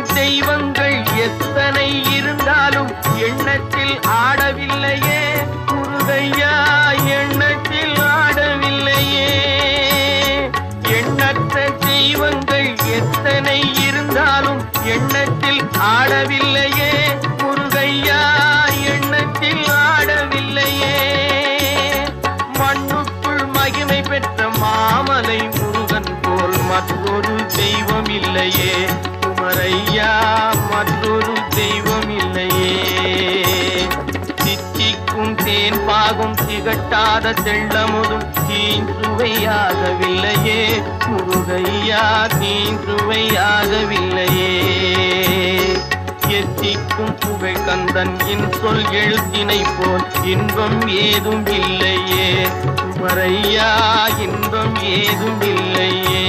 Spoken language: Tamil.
தெய்வங்கள் எத்தனை இருந்தாலும் எண்ணத்தில் ஆடவில்லையே முருகையா, எண்ணத்தில் ஆடவில்லையே. எண்ணற்ற தெய்வங்கள் எத்தனை இருந்தாலும் எண்ணத்தில் ஆடவில்லையே முருகையா, எண்ணத்தில் ஆடவில்லையே. மண்ணுக்குள் மகிமை பெற்ற மாமலை முருகன் போல் மற்றொரு தெய்வம் இல்லையே குமரையா, மற்றொரு தெய்வம் இல்லையே. தித்திக்கும் தேன் பாகும் திகட்டாத தெள்ளமுதும் தீஞ்சுவையாகவில்லையே முருகையா, தீஞ்சுவையாகவில்லையே. எத்திக்கும் புகை கந்தன் சொல் எழுத்தினை போல் இன்பம் ஏதும் இல்லையே குமரையா, இன்பம் ஏதும் இல்லையே.